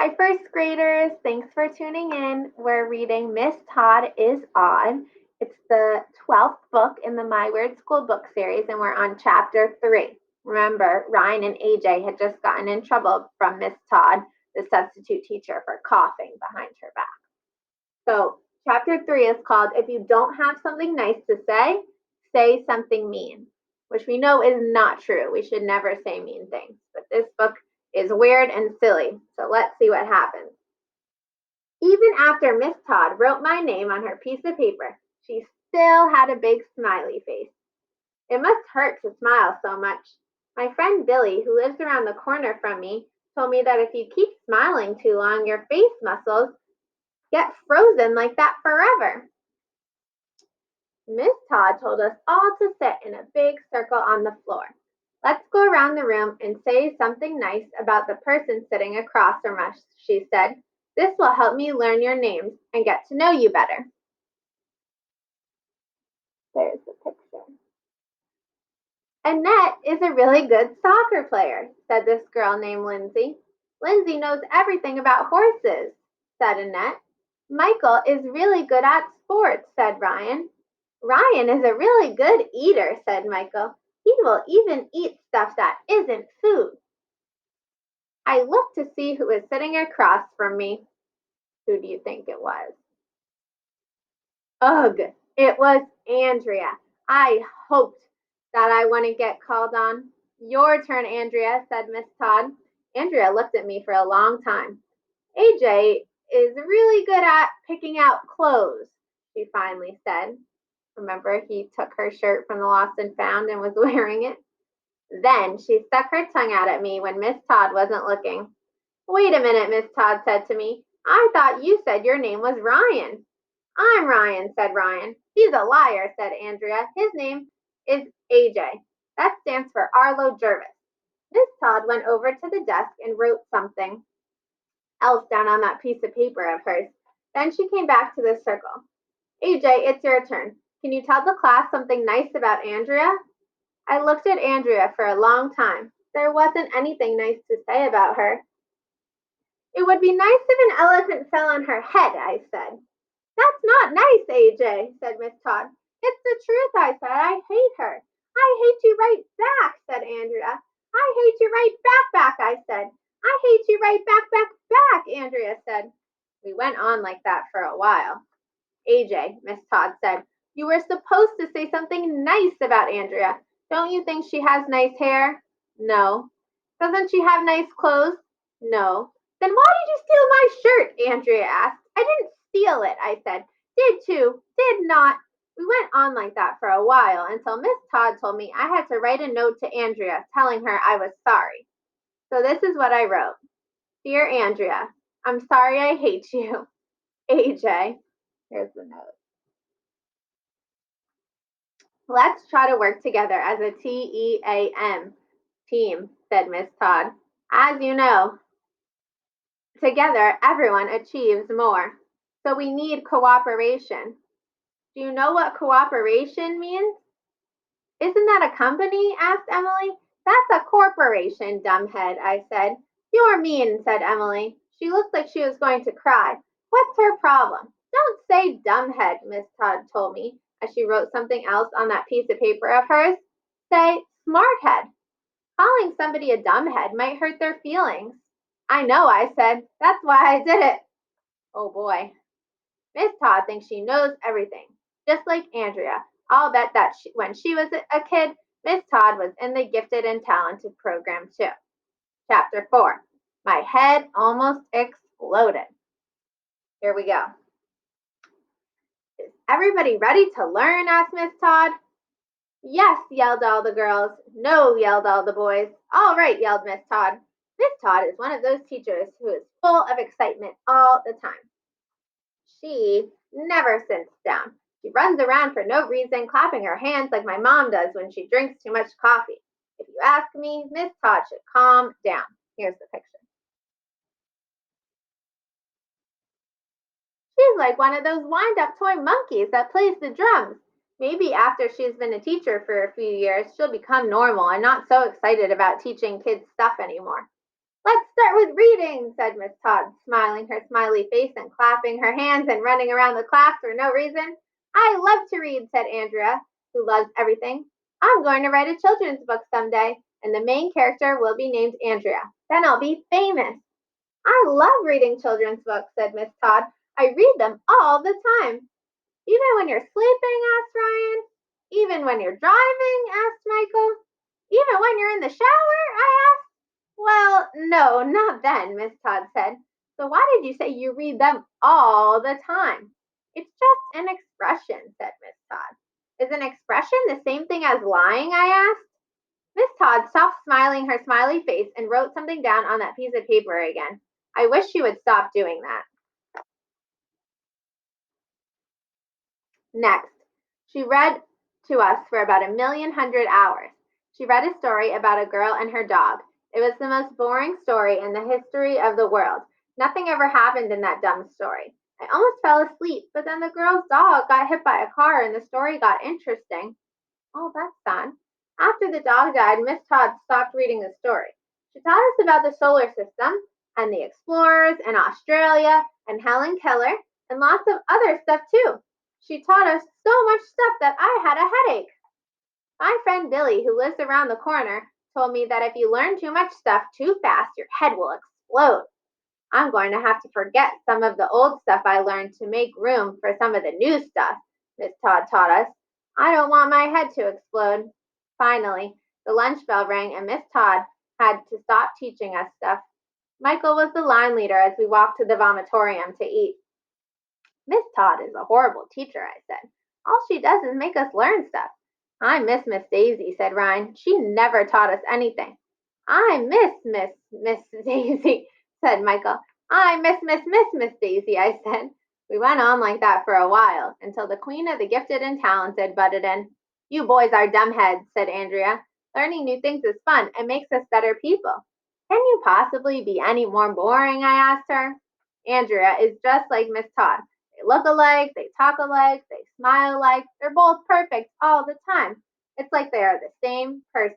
Hi, first graders. Thanks for tuning in. We're reading Miss Todd Is Odd. It's the 12th book in the My Weird School book series, and we're on chapter 3. Remember, Ryan and AJ had just gotten in trouble from Miss Todd, the substitute teacher, for coughing behind her back. So, chapter 3 is called If You Don't Have Something Nice to Say Something Mean, which we know is not true. We should never say mean things. But this book is weird and silly, so let's see what happens. Even after Miss Todd wrote my name on her piece of paper, she still had a big smiley face. It must hurt to smile so much. My friend Billy, who lives around the corner from me, told me that if you keep smiling too long, your face muscles get frozen like that forever. Miss Todd told us all to sit in a big circle on the floor. Let's go around the room and say something nice about the person sitting across from us, she said. This will help me learn your names and get to know you better. There's the picture. Annette is a really good soccer player, said this girl named Lindsay. Lindsay knows everything about horses, said Annette. Michael is really good at sports, said Ryan. Ryan is a really good eater, said Michael. He will even eat stuff that isn't food. I looked to see who was sitting across from me. Who do you think it was? Ugh, it was Andrea. I hoped that I wouldn't get called on. Your turn, Andrea, said Miss Todd. Andrea looked at me for a long time. AJ is really good at picking out clothes, she finally said. Remember, he took her shirt from the lost and found and was wearing it. Then she stuck her tongue out at me when Miss Todd wasn't looking. Wait a minute, Miss Todd said to me. I thought you said your name was Ryan. I'm Ryan, said Ryan. He's a liar, said Andrea. His name is AJ. That stands for Arlo Jervis. Miss Todd went over to the desk and wrote something else down on that piece of paper of hers. Then she came back to the circle. AJ, it's your turn. Can you tell the class something nice about Andrea? I looked at Andrea for a long time. There wasn't anything nice to say about her. It would be nice if an elephant fell on her head, I said. That's not nice, AJ, said Miss Todd. It's the truth, I said. I hate her. I hate you right back, said Andrea. I hate you right back, I said. I hate you right back, Andrea said. We went on like that for a while. AJ, Miss Todd said, you were supposed to say something nice about Andrea. Don't you think she has nice hair? No. Doesn't she have nice clothes? No. Then why did you steal my shirt? Andrea asked. I didn't steal it, I said. Did too. Did not. We went on like that for a while until Miss Todd told me I had to write a note to Andrea telling her I was sorry. So this is what I wrote. Dear Andrea, I'm sorry I hate you. AJ. Here's the note. Let's try to work together as a team, said Miss Todd. As you know, together everyone achieves more. So we need cooperation. Do you know what cooperation means? Isn't that a company? Asked Emily. That's a corporation, dumbhead, I said. You're mean, said Emily. She looked like she was going to cry. What's her problem? Don't say dumbhead, Miss Todd told me as she wrote something else on that piece of paper of hers. Say smarthead. Calling somebody a dumbhead might hurt their feelings. I know, I said. That's why I did it. Oh boy. Miss Todd thinks she knows everything, just like Andrea. I'll bet that when she was a kid, Miss Todd was in the gifted and talented program too. Chapter 4. My head almost exploded. Here we go. Is everybody ready to learn? Asked Miss Todd. Yes, yelled all the girls. No, yelled all the boys. All right, yelled Miss Todd. Miss Todd is one of those teachers who is full of excitement all the time. She never sits down. She runs around for no reason, clapping her hands like my mom does when she drinks too much coffee. If you ask me, Miss Todd should calm down. Here's the picture. She's like one of those wind-up toy monkeys that plays the drums. Maybe after she's been a teacher for a few years, she'll become normal and not so excited about teaching kids stuff anymore. Let's start with reading, said Miss Todd, smiling her smiley face and clapping her hands and running around the class for no reason. I love to read, said Andrea, who loves everything. I'm going to write a children's book someday, and the main character will be named Andrea. Then I'll be famous. I love reading children's books, said Miss Todd. I read them all the time. Even when you're sleeping, asked Ryan. Even when you're driving, asked Michael. Even when you're in the shower, I asked. Well, no, not then, Miss Todd said. So why did you say you read them all the time? It's just an expression, said Miss Todd. Is an expression the same thing as lying? I asked. Miss Todd stopped smiling her smiley face and wrote something down on that piece of paper again. I wish she would stop doing that. Next, she read to us for about 1,000,000 hours. She read a story about a girl and her dog. It was the most boring story in the history of the world. Nothing ever happened in that dumb story. I almost fell asleep, but then the girl's dog got hit by a car and the story got interesting. Oh, that's fun. After the dog died, Miss Todd stopped reading the story. She taught us about the solar system and the explorers and Australia and Helen Keller and lots of other stuff too. She taught us so much stuff that I had a headache. My friend Billy, who lives around the corner, told me that if you learn too much stuff too fast, your head will explode. I'm going to have to forget some of the old stuff I learned to make room for some of the new stuff, Miss Todd taught us. I don't want my head to explode. Finally, the lunch bell rang and Miss Todd had to stop teaching us stuff. Michael was the line leader as we walked to the vomitorium to eat. Miss Todd is a horrible teacher, I said. All she does is make us learn stuff. I miss Miss Daisy, said Ryan. She never taught us anything. I miss Daisy, said Michael. I miss Daisy, I said. We went on like that for a while until the queen of the gifted and talented butted in. You boys are dumbheads, said Andrea. Learning new things is fun and makes us better people. Can you possibly be any more boring? I asked her. Andrea is just like Miss Todd. They look alike, they talk alike, they smile alike. They're both perfect all the time. It's like they are the same person.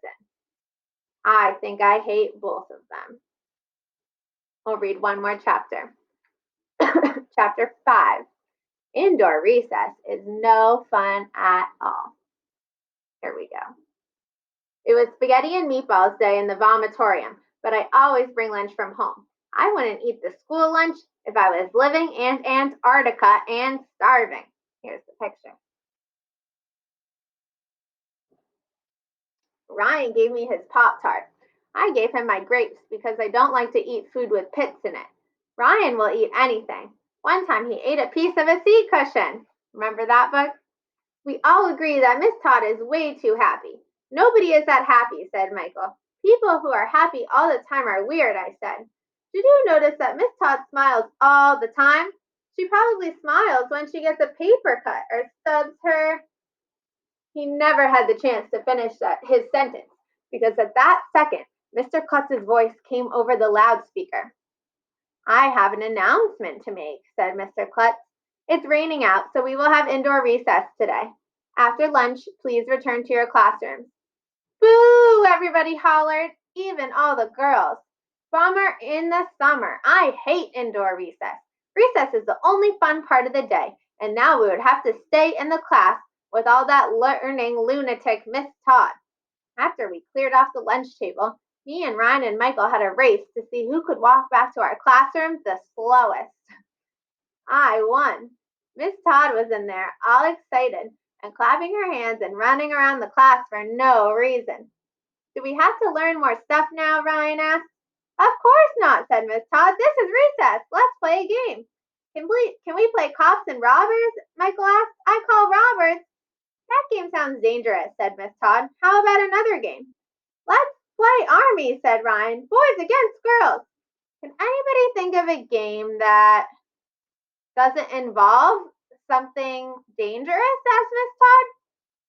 I think I hate both of them. We'll read one more chapter. Chapter 5. Indoor recess is no fun at all. Here we go. It was spaghetti and meatballs day in the vomitorium, but I always bring lunch from home. I wouldn't eat the school lunch if I was living in Antarctica and starving. Here's the picture. Ryan gave me his Pop Tart. I gave him my grapes because I don't like to eat food with pits in it. Ryan will eat anything. One time he ate a piece of a seat cushion. Remember that book? We all agree that Miss Todd is way too happy. Nobody is that happy, said Michael. People who are happy all the time are weird, I said. Did you notice that Miss Todd smiles all the time? She probably smiles when she gets a paper cut or stubs her. He never had the chance to finish his sentence because at that second, Mr. Klutz's voice came over the loudspeaker. I have an announcement to make, said Mr. Klutz. It's raining out, so we will have indoor recess today. After lunch, please return to your classrooms. Boo! Everybody hollered, even all the girls. Bummer in the summer. I hate indoor recess. Recess is the only fun part of the day, and now we would have to stay in the class with all that learning lunatic Miss Todd. After we cleared off the lunch table, me and Ryan and Michael had a race to see who could walk back to our classrooms the slowest. I won. Miss Todd was in there, all excited and clapping her hands and running around the class for no reason. Do we have to learn more stuff now? Ryan asked. Of course not, said Miss Todd. This is recess. Let's play a game. Can we play cops and robbers? Michael asked. I call robbers. That game sounds dangerous, said Miss Todd. How about another game? Let's play army, said Ryan. Boys against girls. Can anybody think of a game that doesn't involve something dangerous? Asked Miss Todd.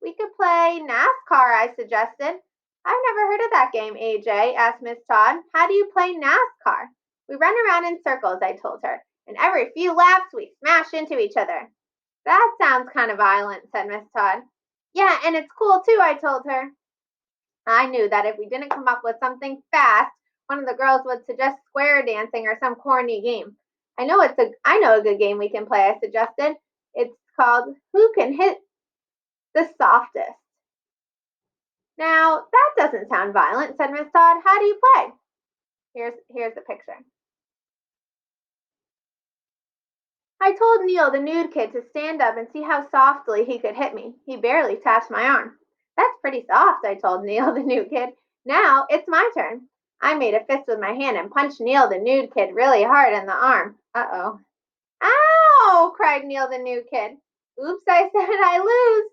We could play NASCAR, I suggested. I've never heard of that game, AJ, asked Miss Todd. How do you play NASCAR? We run around in circles, I told her, and every few laps we smash into each other. That sounds kind of violent, said Miss Todd. Yeah, and it's cool too, I told her. I knew that if we didn't come up with something fast, One of the girls would suggest square dancing or some corny game. I know a good game we can play, I suggested. It's called Who Can Hit the Softest. Now, that doesn't sound violent, said Miss Todd. How do you play? Here's the picture. I told Neil, the nude kid, to stand up and see how softly he could hit me. He barely tapped my arm. That's pretty soft, I told Neil, the nude kid. Now it's my turn. I made a fist with my hand and punched Neil, the nude kid, really hard in the arm. Uh-oh. Ow! Cried Neil, the nude kid. Oops, I said, I lose.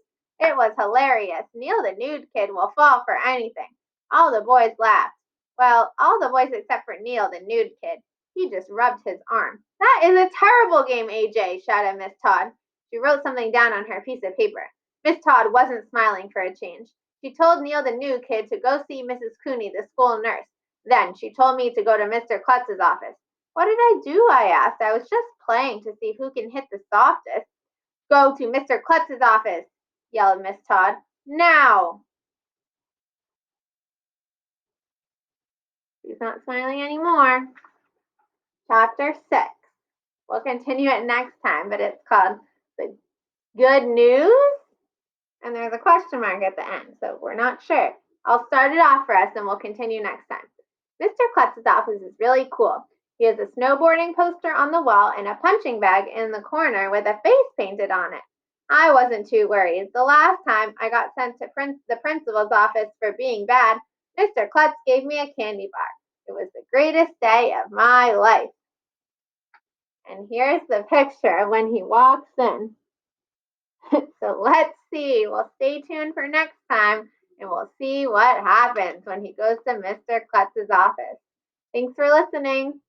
It was hilarious. Neil, the nude kid, will fall for anything. All the boys laughed. Well, all the boys except for Neil, the nude kid. He just rubbed his arm. That is a terrible game, AJ, shouted Miss Todd. She wrote something down on her piece of paper. Miss Todd wasn't smiling for a change. She told Neil, the nude kid, to go see Mrs. Cooney, the school nurse. Then she told me to go to Mr. Klutz's office. What did I do? I asked. I was just playing to see who can hit the softest. Go to Mr. Klutz's office, yelled Miss Todd. Now! She's not smiling anymore. Chapter 6. We'll continue it next time, but it's called The Good News? And there's a question mark at the end, so we're not sure. I'll start it off for us and we'll continue next time. Mr. Klutz's office is really cool. He has a snowboarding poster on the wall and a punching bag in the corner with a face painted on it. I wasn't too worried. The last time I got sent to the principal's office for being bad, Mr. Klutz gave me a candy bar. It was the greatest day of my life. And here's the picture of when he walks in. So let's see. We'll stay tuned for next time and we'll see what happens when he goes to Mr. Klutz's office. Thanks for listening.